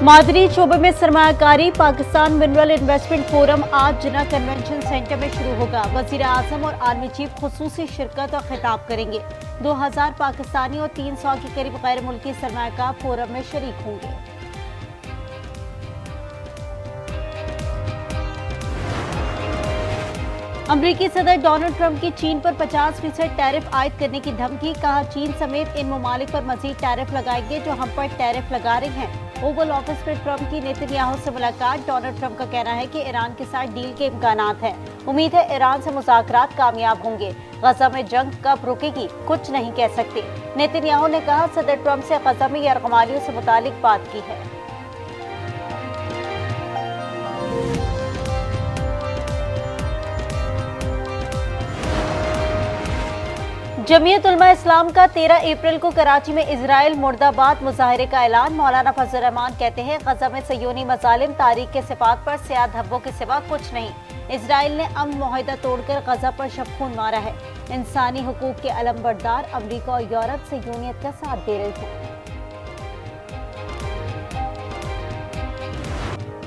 मादनी शोबे में सरमायाकारी Pakistan mineral investment forum आज जिन्ना कन्वेंशन सेंटर में शुरू होगा। वजीर आजम और आर्मी चीफ खुसूसी शिरकत और खिताब करेंगे। 2000 पाकिस्तानी और 300 के करीब गैर मुल्की सरमायाकार फोरम में शरीक होंगे। अमरीकी सदर डोनाल्ड ट्रंप की चीन पर 50% टैरिफ आयद करने की धमकी। कहा, चीन समेत इन ममालिक पर मजीद टैरिफ लगाएंगे जो हम पर टैरिफ लगा रहे हैं। ओवल ऑफिस में ट्रंप की नेतन्याहू से मुलाकात। डोनाल्ड ट्रंप का कहना है कि ईरान के साथ डील के इम्कानात हैं। उम्मीद है ईरान से मुज़ाकरात कामयाब होंगे। गजा में जंग कब रुकेगी कुछ नहीं कह सकते। नेतन्याहू ने कहा, सदर ट्रंप से गजा में यरगमालियों से मुतालिक बात की है। जमीयत उलमा इस्लाम का 13 अप्रैल को कराची में इजराइल मुर्दाबाद मुजाहरे का ऐलान। मौलाना फजल रहमान कहते हैं, गजा में सयोनी मजालिम तारीख के सिफात पर स्याह धब्बों के सिवा कुछ नहीं। इजराइल ने अमन मुआहिदा तोड़कर गजा पर शब खून मारा है। इंसानी हुकूक के अलमबरदार अमरीका और यूरोप सयोनियत का साथ दे रहे हैं।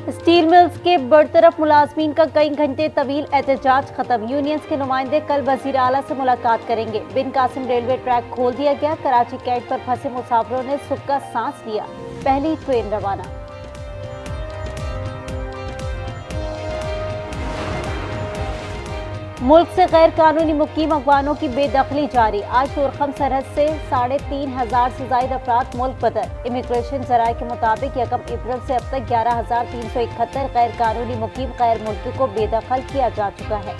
स्टील मिल्स के बरतरफ मुलाजमीन का कई घंटे तवील एहतजाज खत्म। यूनियंस के नुमाइंदे कल वजीर आला से मुलाकात करेंगे। बिन कासिम रेलवे ट्रैक खोल दिया गया। कराची कैंट पर फंसे मुसाफिरों ने सुख का सांस लिया। पहली ट्रेन रवाना। मुल्क से गैर कानूनी मुकीम अफगानों की बेदखली जारी। आज शोरखम सरहद से 3500 से ज्यादा अफराद मुल्क बदर। इमिग्रेशन जराये के मुताबिक 1 अप्रैल से अब तक 11,371 गैर कानूनी मुकीम गैर मुल्की को बेदखल किया जा चुका है।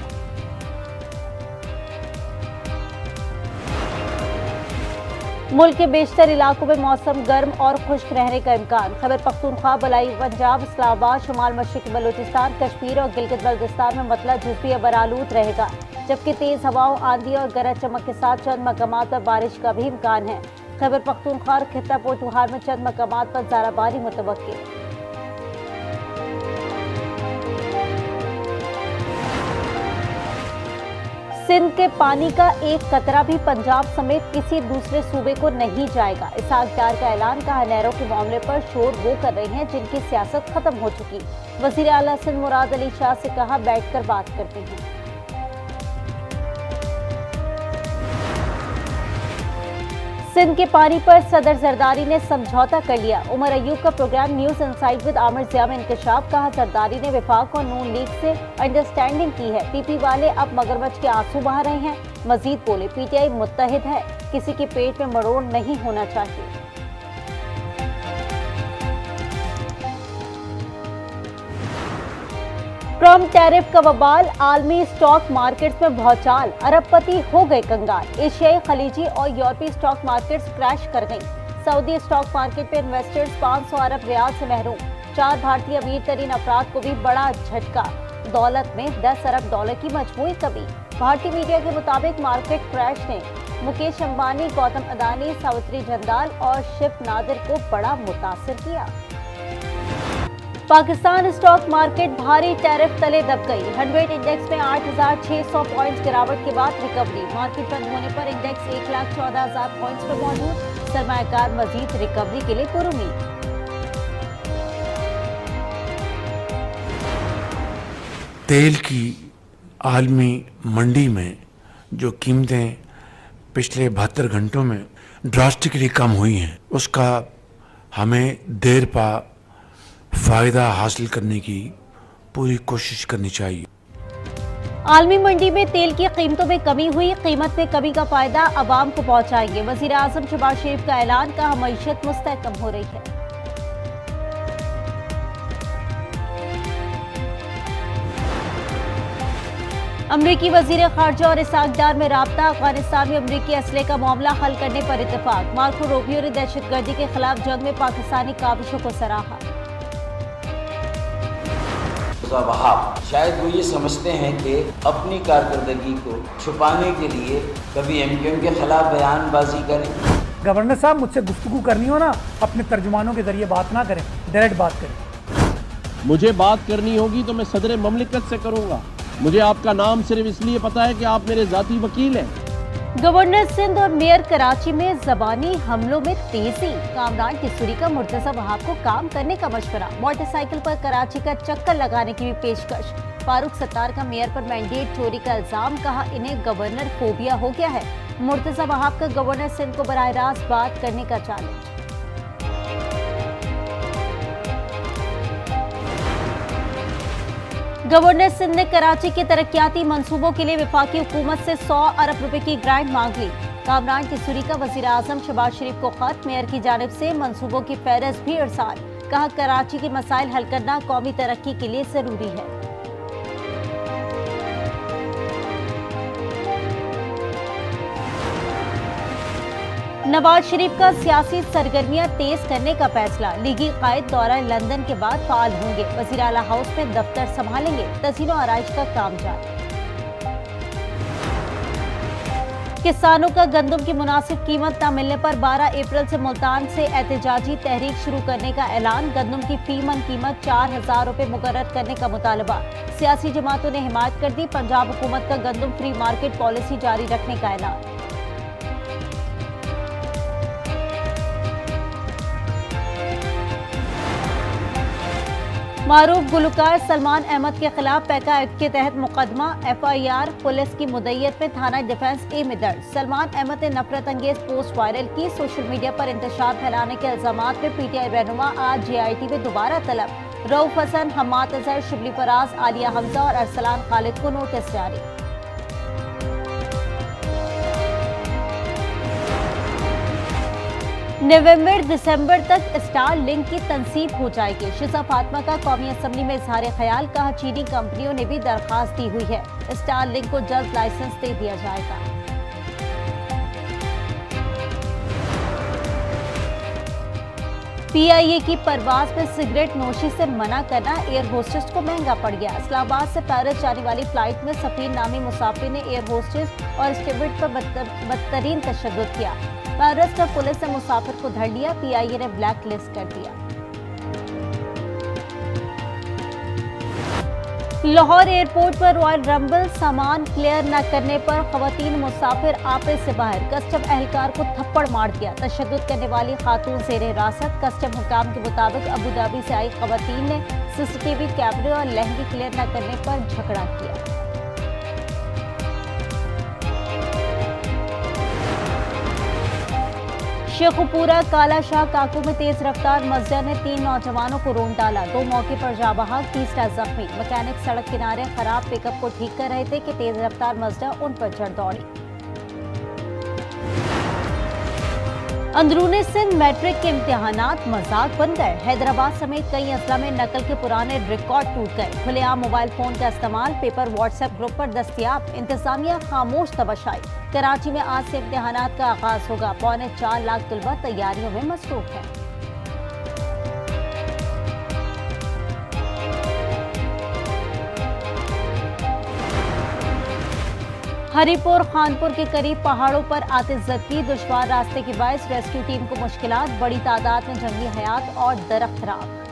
मुल्क के बेशतर इलाकों में मौसम गर्म और खुश्क रहने का इम्कान। खैबर पख्तूनख्वा, बलाई पंजाब, इस्लामाबाद, शुमाल मशरक़ी बलूचिस्तान, कश्मीर और गिलगित बल्तिस्तान में मतला जुज़वी बरालूद रहेगा, जबकि तेज हवाओं, आंधी और गरज चमक के साथ चंद मकामात पर बारिश का भी इम्कान है। खैबर पख्तूनख्वा और खित्ता पोठोहार में चंद मकामात पर ज़राबारी मुतवक्किल। सिंध के पानी का एक कतरा भी पंजाब समेत किसी दूसरे सूबे को नहीं जाएगा। इसहाक डार का ऐलान। कहा, नहरों के मामले पर शोर वो कर रहे हैं जिनकी सियासत खत्म हो चुकी। वजीर आला सिंध मुराद अली शाह से कहा, बैठकर बात करते हैं। सिंध के पानी पर सदर जरदारी ने समझौता कर लिया। उमर अयूब का programme news insight with Aamir Zia में इंकशाफ। कहा, जरदारी ने वफाक और नून लीग से अंडरस्टैंडिंग की है। पीपी वाले अब मगरमच्छ के आंसू बहा रहे हैं। मजीद बोले, पीटीआई मुत्तहिद है, किसी के पेट में मरोड़ नहीं होना चाहिए। ट्रंप टैरिफ का बवाल। आलमी स्टॉक मार्केट्स में भौचाल। अरबपति हो गए कंगाल। एशियाई, खलीजी और यूरोपीय स्टॉक मार्केट्स क्रैश कर गईं। सऊदी स्टॉक मार्केट पे इन्वेस्टर्स 500 अरब रियाल से महरूम। 4 भारतीय अमीर तरीन अफराद को भी बड़ा झटका। दौलत में 10 अरब डॉलर की मजमूई कमी। भारतीय मीडिया के मुताबिक मार्केट क्रैश ने मुकेश अंबानी, गौतम अदानी, सावित्री जिंदाल और शिव नादिर को बड़ा मुतासिर किया। पाकिस्तान स्टॉक मार्केट भारी टैरिफ तले दब गई। 100 इंडेक्स में 8,600 पॉइंट्स गिरावट के बाद रिकवरी। मार्केट बंद होने पर इंडेक्स 1,14,000 पॉइंट्स पर मौजूद। सरमायाकार मजीद रिकवरी के लिए पुरुमीद। तेल की आलमी मंडी में जो कीमतें पिछले 72 घंटों में ड्रास्टिकली कम हुई हैं, उसका हमें देर पा फायदा हासिल करने की पूरी कोशिश करनी चाहिए। आलमी मंडी में तेल की कीमतों में कमी हुई। कीमत में कमी का फायदा अवाम को पहुंचाएंगे। वजीर आजम शहबाज शरीफ का ऐलान। कहा, मईशत मुस्तहकम हो रही है। अमरीकी वजीर खारजा और इसहाक डार में राब्ता। अफगानिस्तान में अमरीकी असले का मामला हल करने पर इत्तेफाक। मार्को रूबियो ने दहशतगर्दी के खिलाफ जंग में पाकिस्तानी काविशों को सराहा। वहाब शायद वो ये समझते हैं कि अपनी कारकर्दगी को छुपाने के लिए कभी एमक्यूएम के खिलाफ बयानबाजी करें। गवर्नर साहब, मुझसे गुफ्तगू करनी हो ना, अपने तर्जुमानों के जरिए बात ना करें, डायरेक्ट बात करें। मुझे बात करनी होगी तो मैं सदर ममलिकत से करूंगा। मुझे आपका नाम सिर्फ इसलिए पता है कि आप मेरे जाती वकील हैं। गवर्नर सिंध और मेयर कराची में जबानी हमलों में तेजी। कामरान किशोरी का मुर्तजा वहाब को काम करने का मशवरा। मोटरसाइकिल पर कराची का चक्कर लगाने की भी पेशकश। फारूक सत्तार का मेयर पर मैंडेट चोरी का इल्जाम, कहा इन्हें गवर्नर फोबिया हो गया है। मुर्तजा वहाब का गवर्नर सिंध को बराह रास्त बात करने का चैलेंज। गवर्नर सिंध ने कराची के तरक्याती मंसूबों के लिए वफाकी हुकूमत से 100 अरब रुपए की ग्रांट मांग ली। कामरान किशोरी का वजीर आजम शहबाज शरीफ को खत, मेयर की जानिब से मंसूबों की फहरिस्त भी इरसाल। कहा कराची के मसाइल हल करना कौमी तरक्की के लिए जरूरी है। नवाज शरीफ का सियासी सरगर्मियां तेज करने का फैसला। लीगी कायद दौरा लंदन के बाद फाल होंगे। वजीर आला हाउस में दफ्तर संभालेंगे। तज़ीनो आराइश का काम जारी। किसानों का गंदम की मुनासिब कीमत न मिलने पर 12 अप्रैल से मुल्तान से एहतजाजी तहरीक शुरू करने का ऐलान। गंदम की फी मन कीमत 4000 रुपए मुकर्रर करने का मुतालबा। सियासी जमातों ने हिमायत कर दी। पंजाब हुकूमत का गंदम फ्री मार्केट पॉलिसी जारी रखने का ऐलान। मारूफ गुलकार सलमान अहमद के खिलाफ पैका एक्ट के तहत मुकदमा। FIR पुलिस की मुद्दईयत में थाना डिफेंस ए में दर्ज। सलमान अहमद ने नफरत अंगेज पोस्ट वायरल की। सोशल मीडिया पर इंतशार फैलाने के इल्जामात में PTI रहनुमा आज JIT में दोबारा तलब। रऊफ हसन, हम्माद अजहर, शिबली फराज, आलिया हमजा और अरसलान खालिद को नोटिस जारी। नवंबर-दिसंबर तक स्टार लिंक की तनसीब हो जाएगी। शिजा फातिमा का कौमी असम्बली में इजहार ख्याल, कहा चीनी कंपनियों ने भी दरखास्त दी हुई है। स्टार लिंक को जल्द लाइसेंस दे दिया जाएगा। PIA की परवाज में सिगरेट नोशी से मना करना एयर होस्टेस को महंगा पड़ गया। इस्लामाबाद से पेरिस जाने वाली फ्लाइट में सफीर नामी मुसाफिर ने एयर होस्टेस और स्टीवर्ड पर बदतरीन तशद्दुद किया। पेरिस में पुलिस ने मुसाफिर को धर लिया। PIA ने ब्लैक लिस्ट कर दिया। लाहौर एयरपोर्ट पर रॉयल रंबल सामान क्लियर न करने पर खवातीन मुसाफिर आपे से बाहर। कस्टम एहलकार को थप्पड़ मार दिया। तशद्दुद करने वाली खातून ज़ेरे हिरासत। कस्टम हुकाम के मुताबिक अबूधाबी से आई खवातीन ने CCTV कैमरे और लहंगे क्लियर न करने पर झगड़ा किया। शेखुपुरा काला शाह काकू में तेज रफ्तार मजदा ने 3 नौजवानों को रोन डाला। 2 मौके पर जाँ बहक, तीसरा जख्मी। मैकेनिक सड़क किनारे खराब पिकअप को ठीक कर रहे थे कि तेज रफ्तार मजदा उन पर चढ़ दौड़ी। अंदरूनी सिंध मैट्रिक के इम्तिहानात मजाक बन गए। हैदराबाद समेत कई अजला में नकल के पुराने रिकॉर्ड टूट गए। खुलेआम मोबाइल फोन का इस्तेमाल, पेपर व्हाट्सएप ग्रुप पर दस्तयाब। इंतजामिया खामोश तबशाई। कराची में आज से इम्तिहानात का आगाज होगा। 4.25 लाख तलबा तैयारियों में मसरूफ है। हरिपुर खानपुर के करीब पहाड़ों पर आतिशज़दगी। दुश्वार रास्ते के बायस रेस्क्यू टीम को मुश्किलात। बड़ी तादाद में जंगली हयात और दरख्त खराब।